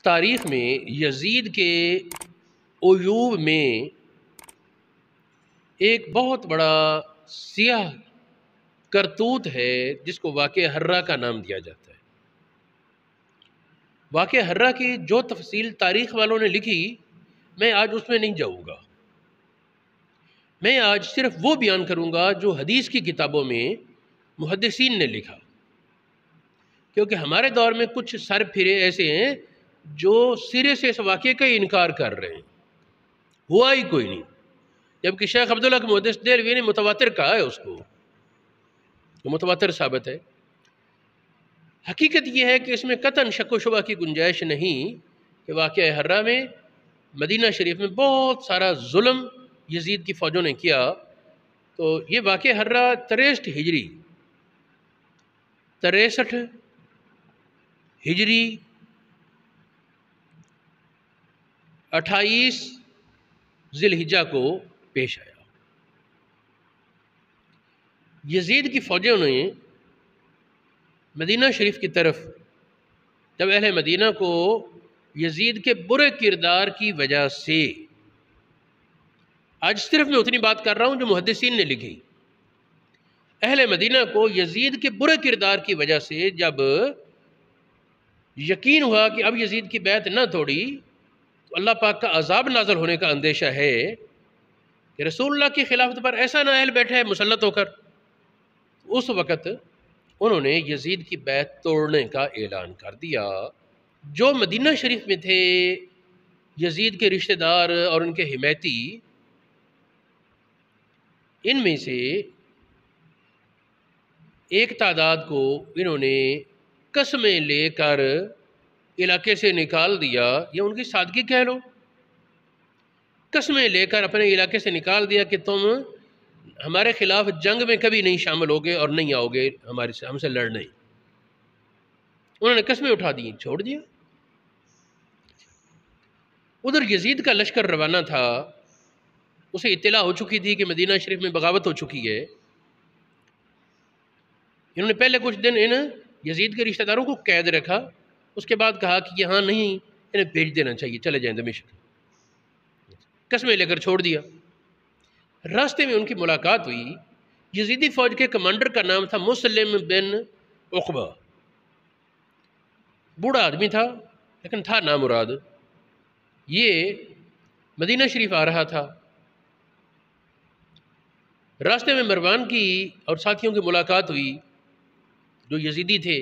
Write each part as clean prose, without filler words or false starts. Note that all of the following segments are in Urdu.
تاریخ میں یزید کے عیوب میں ایک بہت بڑا سیاہ کرتوت ہے جس کو واقعہ حرہ کا نام دیا جاتا ہے۔ واقعہ حرہ کی جو تفصیل تاریخ والوں نے لکھی میں آج اس میں نہیں جاؤں گا، میں آج صرف وہ بیان کروں گا جو حدیث کی کتابوں میں محدثین نے لکھا، کیونکہ ہمارے دور میں کچھ سر پھرے ایسے ہیں جو سرے سے اس واقعے کا انکار کر رہے ہیں، ہوا ہی کوئی نہیں، جبکہ شیخ عبداللہ کے محدث دہلوی نے متواتر کہا ہے، اس کو تو متواتر ثابت ہے۔ حقیقت یہ ہے کہ اس میں قطعاً شک و شبہ کی گنجائش نہیں کہ واقعہ حرہ میں مدینہ شریف میں بہت سارا ظلم یزید کی فوجوں نے کیا۔ تو یہ واقعہ حرہ 63 ہجری 63 ہجری 28 ذی الحجہ کو پیش آیا۔ یزید کی فوجوں نے مدینہ شریف کی طرف جب اہل مدینہ کو یزید کے برے کردار کی وجہ سے، آج صرف میں اتنی بات کر رہا ہوں جو محدثین نے لکھی، اہل مدینہ کو یزید کے برے کردار کی وجہ سے جب یقین ہوا کہ اب یزید کی بیعت نہ توڑی تو اللہ پاک کا عذاب نازل ہونے کا اندیشہ ہے کہ رسول اللہ کی خلافت پر ایسا نااہل بیٹھا ہے مسلط ہو کر، اس وقت انہوں نے یزید کی بیعت توڑنے کا اعلان کر دیا۔ جو مدینہ شریف میں تھے یزید کے رشتہ دار اور ان کے حمایتی، ان میں سے ایک تعداد کو انہوں نے قسمیں لے کر علاقے سے نکال دیا، یا ان کی سادگی کہہ لو، قسمیں لے کر اپنے علاقے سے نکال دیا کہ تم ہمارے خلاف جنگ میں کبھی نہیں شامل ہوگے اور نہیں آؤ گے ہم سے لڑنے۔ انہوں نے قسمیں اٹھا دی، چھوڑ دیا۔ ادھر یزید کا لشکر روانہ تھا، اسے اطلاع ہو چکی تھی کہ مدینہ شریف میں بغاوت ہو چکی ہے۔ انہوں نے پہلے کچھ دن ان یزید کے رشتہ داروں کو قید رکھا، اس کے بعد کہا کہ یہاں نہیں، انہیں بھیج دینا چاہیے، چلے جائیں دمشق۔ قسمیں لے کر چھوڑ دیا۔ راستے میں ان کی ملاقات ہوئی، یزیدی فوج کے کمانڈر کا نام تھا مسلم بن عقبہ، بوڑھا آدمی تھا لیکن تھا نامراد۔ یہ مدینہ شریف آ رہا تھا، راستے میں مروان کی اور ساتھیوں کی ملاقات ہوئی جو یزیدی تھے۔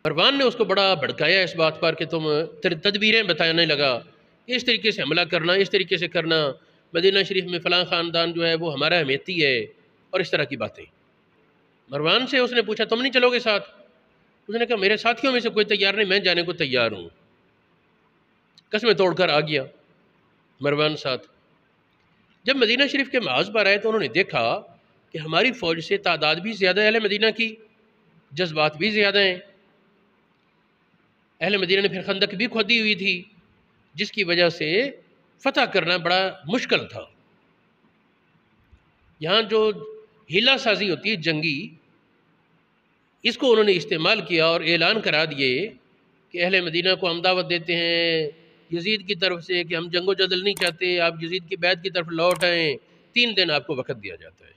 مروان نے اس کو بڑا بھڑکایا اس بات پر کہ تم تدبیریں بتانے لگا، اس طریقے سے حملہ کرنا، اس طریقے سے کرنا، مدینہ شریف میں فلاں خاندان جو ہے وہ ہمارا حمیتی ہے، اور اس طرح کی باتیں۔ مروان سے اس نے پوچھا تم نہیں چلو گے ساتھ؟ اس نے کہا میرے ساتھیوں میں سے کوئی تیار نہیں، میں جانے کو تیار ہوں۔ قسمیں توڑ کر آ گیا مروان ساتھ۔ جب مدینہ شریف کے محاذ پر آئے تو انہوں نے دیکھا کہ ہماری فوج سے تعداد بھی زیادہ ہے، اہل مدینہ کی جذبات بھی زیادہ ہیں۔ اہل مدینہ نے پھر خندق بھی کھودی ہوئی تھی، جس کی وجہ سے فتح کرنا بڑا مشکل تھا۔ یہاں جو ہیلہ سازی ہوتی ہے جنگی، اس کو انہوں نے استعمال کیا اور اعلان کرا دیے کہ اہل مدینہ کو ہم دعوت دیتے ہیں یزید کی طرف سے کہ ہم جنگ و جدل نہیں چاہتے، آپ یزید کی بیعت کی طرف لوٹ آئیں، 3 دن آپ کو وقت دیا جاتا ہے۔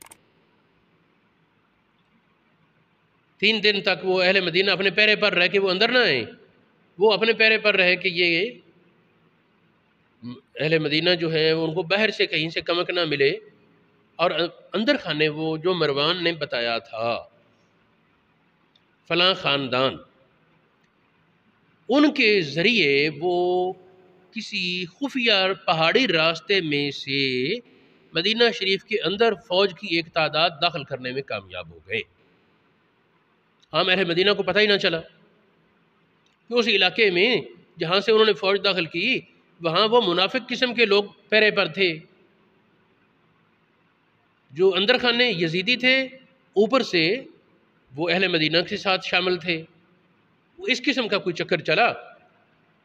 3 دن تک وہ اہل مدینہ اپنے پیرے پر رہ کے وہ اندر نہ آئیں، وہ اپنے پیرے پر رہے کہ یہ اہل مدینہ جو ہیں ان کو باہر سے کہیں سے کمک نہ ملے، اور اندر خانے وہ جو مروان نے بتایا تھا فلاں خاندان، ان کے ذریعے وہ کسی خفیہ پہاڑی راستے میں سے مدینہ شریف کے اندر فوج کی ایک تعداد داخل کرنے میں کامیاب ہو گئے۔ عام اہل مدینہ کو پتہ ہی نہ چلا کہ اس علاقے میں جہاں سے انہوں نے فوج داخل کی وہاں وہ منافق قسم کے لوگ پیرے پر تھے، جو اندر خانے یزیدی تھے، اوپر سے وہ اہل مدینہ کے ساتھ شامل تھے۔ وہ اس قسم کا کوئی چکر چلا،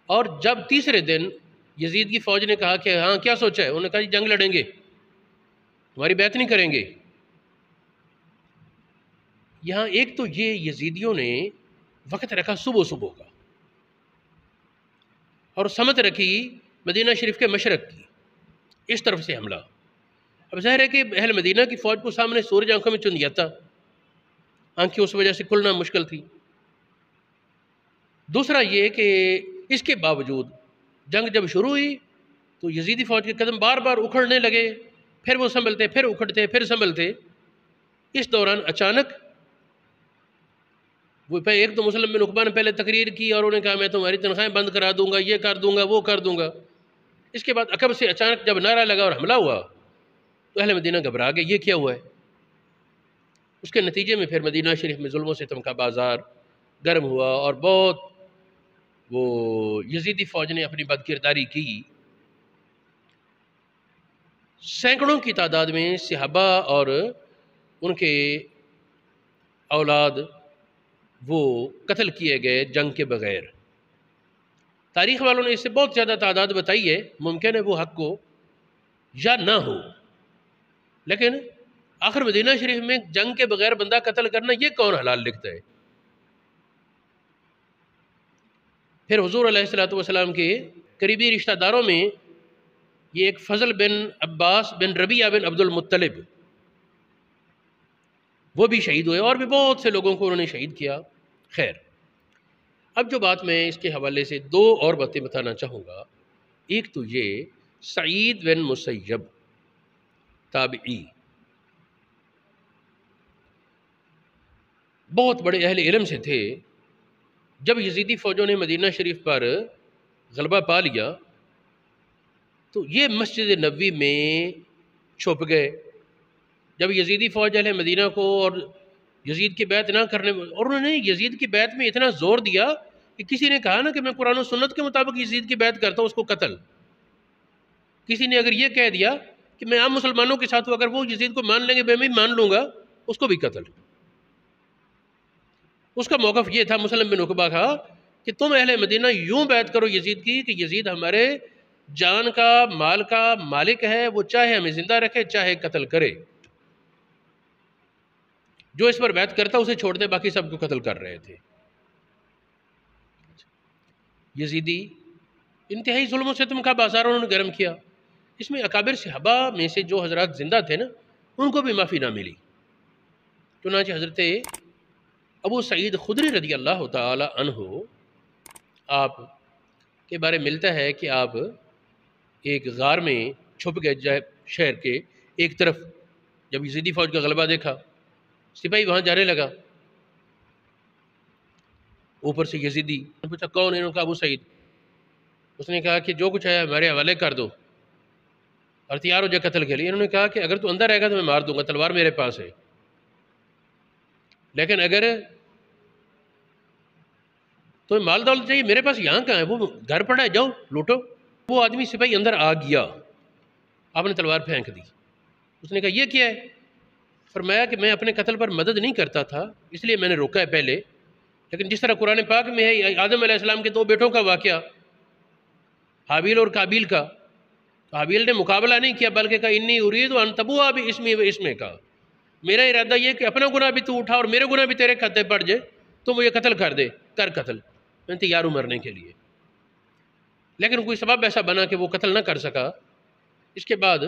اور جب تیسرے دن یزید کی فوج نے کہا کہ ہاں کیا سوچا ہے، انہوں نے کہا جنگ لڑیں گے، ہماری بیعت نہیں کریں گے۔ یہاں ایک تو یہ یزیدیوں نے وقت رکھا صبح کا، اور سمت رکھی مدینہ شریف کے مشرق کی، اس طرف سے حملہ۔ اب ظاہر ہے کہ اہل مدینہ کی فوج کو سامنے سورج آنکھوں میں چن جاتا، آنکھیں اس وجہ سے کھلنا مشکل تھی۔ دوسرا یہ کہ اس کے باوجود جنگ جب شروع ہوئی تو یزیدی فوج کے قدم بار بار اکھڑنے لگے، پھر وہ سنبھلتے، پھر اکھڑتے، پھر سنبھلتے۔ اس دوران اچانک وہ ایک تو مسلم بن عقبہ نے پہلے تقریر کی اور انہوں نے کہا میں تمہاری تنخواہیں بند کرا دوں گا، یہ کر دوں گا، وہ کر دوں گا۔ اس کے بعد عقب سے اچانک جب نعرہ لگا اور حملہ ہوا تو اہل مدینہ گھبرا گئے، یہ کیا ہوا ہے؟ اس کے نتیجے میں پھر مدینہ شریف میں ظلم و ستم کا بازار گرم ہوا اور بہت وہ یزیدی فوج نے اپنی بد کرداری کی۔ سینکڑوں کی تعداد میں صحابہ اور ان کے اولاد وہ قتل کیے گئے جنگ کے بغیر۔ تاریخ والوں نے اس سے بہت زیادہ تعداد بتائی ہے، ممکن ہے وہ حق کو یا نہ ہو، لیکن آخر مدینہ شریف میں جنگ کے بغیر بندہ قتل کرنا یہ کون حلال لکھتا ہے؟ پھر حضور علیہ السلام کے قریبی رشتہ داروں میں یہ ایک فضل بن عباس بن ربیعہ بن عبد المطلب، وہ بھی شہید ہوئے، اور بھی بہت سے لوگوں کو انہوں نے شہید کیا۔ خیر، اب جو بات میں اس کے حوالے سے دو اور باتیں بتانا چاہوں گا، ایک تو یہ سعید بن مسیب تابعی بہت بڑے اہل علم سے تھے۔ جب یزیدی فوجوں نے مدینہ شریف پر غلبہ پا لیا تو یہ مسجد نبوی میں چھپ گئے۔ جب یزیدی فوج اہل مدینہ کو اور یزید کی بیعت نہ کرنے، اور انہوں نے یزید کی بیعت میں اتنا زور دیا کہ کسی نے کہا نا کہ میں قرآن و سنت کے مطابق یزید کی بیعت کرتا ہوں، اس کو قتل۔ کسی نے اگر یہ کہہ دیا کہ میں عام مسلمانوں کے ساتھ ہوں، اگر وہ یزید کو مان لیں گے میں بھی مان لوں گا، اس کو بھی قتل۔ اس کا موقف یہ تھا مسلم بن عقبہ کا کہ تم اہل مدینہ یوں بیعت کرو یزید کی کہ یزید ہمارے جان کا، مال کا مالک ہے، وہ چاہے ہمیں زندہ رکھے چاہے قتل کرے، جو اس پر بیعت کرتا اسے چھوڑ دے، باقی سب کو قتل کر رہے تھے۔ یزیدی انتہائی ظلم و ستم کا بازار انہوں نے گرم کیا۔ اس میں اکابر صحابہ میں سے جو حضرات زندہ تھے نا، ان کو بھی معافی نہ ملی۔ چنانچہ حضرت ابو سعید خدری رضی اللہ تعالی عنہ آپ کے بارے ملتا ہے کہ آپ ایک غار میں چھپ گئے شہر کے ایک طرف۔ جب یزیدی فوج کا غلبہ دیکھا، سپاہی وہاں جانے لگا، اوپر سے یزیدی پوچھا کون ہے؟ انہوں نے کہا ابو سعید۔ اس نے کہا کہ جو کچھ ہے ہمارے حوالے کر دو اور تیار ہو جائے قتل کے لیے۔ انہوں نے کہا کہ اگر تو اندر رہے گا تو میں مار دوں گا، تلوار میرے پاس ہے، لیکن اگر تو مال دولت چاہیے میرے پاس یہاں کہاں ہے، وہ گھر پڑا ہے، جاؤ لوٹو۔ وہ آدمی سپاہی اندر آ گیا، آپ نے تلوار پھینک دی۔ اس نے کہا یہ کیا ہے؟ فرمایا کہ میں اپنے قتل پر مدد نہیں کرتا تھا، اس لیے میں نے روکا ہے پہلے، لیکن جس طرح قرآن پاک میں ہے آدم علیہ السلام کے دو بیٹوں کا واقعہ، حابیل اور قابیل کا، تو حابیل نے مقابلہ نہیں کیا بلکہ کہا انی ارید ان تبوء باسمی و اسمک کا، میرا ارادہ یہ کہ اپنا گناہ بھی تو اٹھا اور میرے گناہ بھی تیرے کھاتے پڑ جائے، تو مجھے قتل کر دے، کر قتل، میں تیار ہوں مرنے کے لیے۔ لیکن کوئی سبب ایسا بنا کہ وہ قتل نہ کر سکا۔ اس کے بعد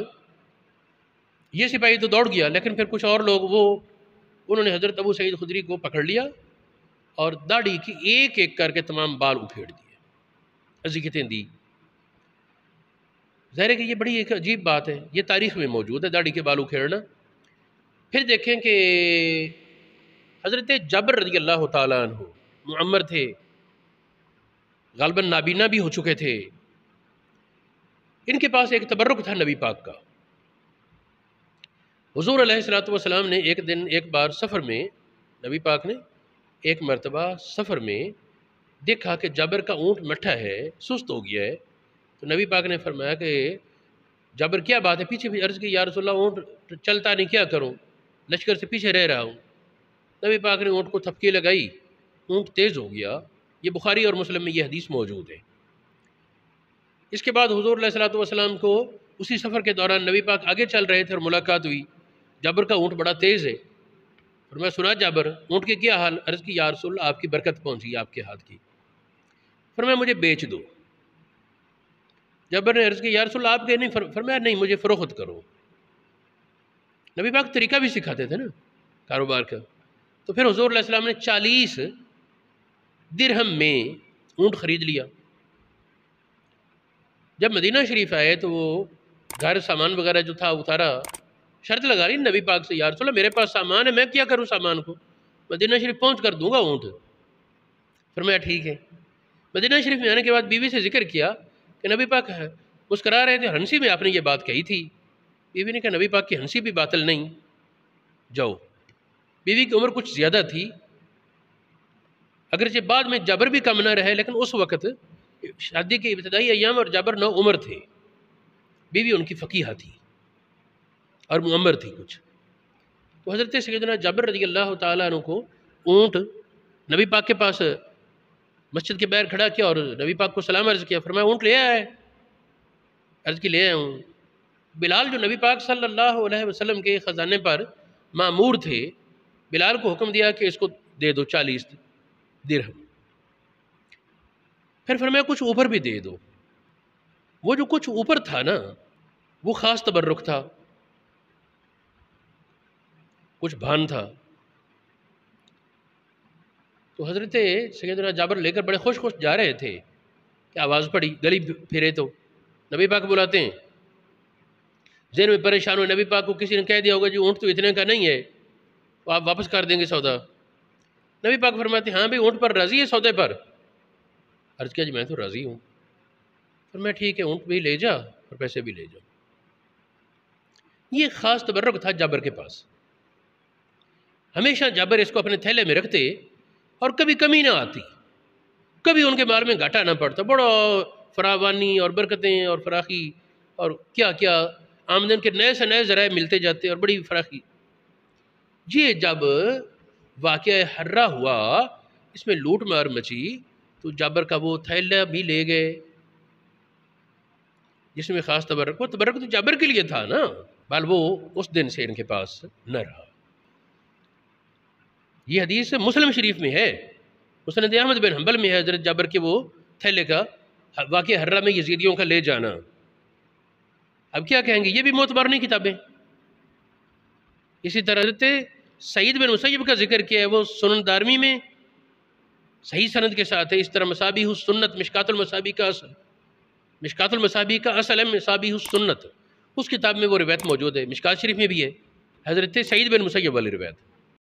یہ سپاہی تو دوڑ گیا، لیکن پھر کچھ اور لوگ انہوں نے حضرت ابو سعید خدری کو پکڑ لیا اور داڑھی کی ایک ایک کر کے تمام بال اکھیڑ دیے، اذیتیں دی۔ ظاہر ہے کہ یہ بڑی ایک عجیب بات ہے، یہ تاریخ میں موجود ہے داڑھی کے بال اکھیڑنا۔ پھر دیکھیں کہ حضرت جابر رضی اللہ تعالیٰ عنہ معمر تھے، غالباً نابینا بھی ہو چکے تھے۔ ان کے پاس ایک تبرک تھا نبی پاک کا۔ حضور علیہ السلام نے ایک بار سفر میں، نبی پاک نے ایک مرتبہ سفر میں دیکھا کہ جابر کا اونٹ مٹھا ہے، سست ہو گیا ہے، تو نبی پاک نے فرمایا کہ جابر کیا بات ہے؟ پیچھے بھی عرض کی یا رسول اللہ اونٹ چلتا نہیں، کیا کروں، لشکر سے پیچھے رہ رہا ہوں۔ نبی پاک نے اونٹ کو تھپکی لگائی، اونٹ تیز ہو گیا۔ یہ بخاری اور مسلم میں یہ حدیث موجود ہے۔ اس کے بعد حضور علیہ السلام کو اسی سفر کے دوران نبی پاک آگے چل رہے تھے اور ملاقات ہوئی، جابر کا اونٹ بڑا تیز ہے۔ اور میں سنا جابر اونٹ کے کیا حال؟ عرض کی یا رسول اللہ آپ کی برکت پہنچی آپ کے ہاتھ کی۔ فرمایا مجھے بیچ دو۔ جابر نے عرض کی یا رسول اللہ آپ کے نہیں، فرمایا نہیں مجھے فروخت کرو۔ نبی پاک طریقہ بھی سکھاتے تھے نا کاروبار کا۔ تو پھر حضور علیہ السلام نے 40 درہم میں اونٹ خرید لیا۔ جب مدینہ شریف آئے تو وہ گھر سامان وغیرہ جو تھا اتارا، شرط لگا رہی نبی پاک سے یا رسول اللہ میرے پاس سامان ہے، میں کیا کروں سامان کو، مدینہ شریف پہنچ کر دوں گا اونٹ۔ فرمایا ٹھیک ہے۔ مدینہ شریف میں آنے کے بعد بیوی سے ذکر کیا کہ نبی پاک مسکرا رہے تھے، ہنسی میں آپ نے یہ بات کہی تھی۔ بیوی نے کہا نبی پاک کی ہنسی بھی باطل نہیں، جاؤ۔ بیوی کی عمر کچھ زیادہ تھی، اگرچہ بعد میں جابر بھی کم نہ رہے، لیکن اس وقت شادی کے ابتدائی ایام اور جابر نو عمر تھے۔ بیوی ان کی فقیہہ تھی اور معمر تھی کچھ۔ تو حضرت سیدنا جابر رضی اللہ تعالیٰ عنہ کو اونٹ نبی پاک کے پاس مسجد کے باہر کھڑا کیا اور نبی پاک کو سلام عرض کیا۔ فرمایا اونٹ لے آئے؟ عرض کی لے آیا ہوں۔ بلال جو نبی پاک صلی اللہ علیہ وسلم کے خزانے پر مامور تھے، بلال کو حکم دیا کہ اس کو دے دو 40 درہم۔ پھر فرمایا کچھ اوپر بھی دے دو۔ وہ جو کچھ اوپر تھا نا وہ خاص تبرک تھا، کچھ بھان تھا۔ تو حضرت سیدنا جابر لے کر بڑے خوش خوش جا رہے تھے کہ آواز پڑی، گلی پھرے تو نبی پاک بلاتے ہیں۔ ذہن میں پریشان ہوئے، نبی پاک کو کسی نے کہہ دیا ہوگا جی اونٹ تو اتنے کا نہیں ہے، تو آپ واپس کر دیں گے سودا۔ نبی پاک فرماتے ہیں ہاں بھائی اونٹ پر راضی ہے سودے پر؟ عرض کیا جی میں تو راضی ہوں۔ فرمایا ٹھیک ہے اونٹ بھی لے جا اور پیسے بھی لے جا۔ یہ خاص تبرک تھا جابر کے پاس، ہمیشہ جابر اس کو اپنے تھیلے میں رکھتے اور کبھی کمی نہ آتی، کبھی ان کے مال میں گھاٹا نہ پڑتا، بڑا فراوانی اور برکتیں اور فراخی اور کیا کیا آمدن کے نئے سے نئے ذرائع ملتے جاتے اور بڑی فراخی۔ یہ جب واقعہ حرہ ہوا، اس میں لوٹ مار مچی، تو جابر کا وہ تھیلا بھی لے گئے جس میں خاص تبرک، وہ تبرک تو جابر کے لیے تھا نا، بل وہ اس دن سے ان کے پاس نہ رہا۔ یہ حدیث مسلم شریف میں ہے، مسند احمد بن حنبل میں ہے، حضرت جابر کے وہ تھیلے کا واقعہ حرہ میں یزیدیوں کا لے جانا۔ اب کیا کہیں گے، یہ بھی معتبر نہیں کتابیں۔ اسی طرح حضرت سعید بن مسیب کا ذکر کیا ہے، وہ سنن دارمی میں صحیح سند کے ساتھ ہے۔ اس طرح مصابیح السنت، مشکات المصابیح کا اصل، مشکات المصابیح کا اصل ہے مصابیح السنت، اس کتاب میں وہ روایت موجود ہے، مشکات شریف میں بھی ہے، حضرت سعید بن مسیب والی روایت۔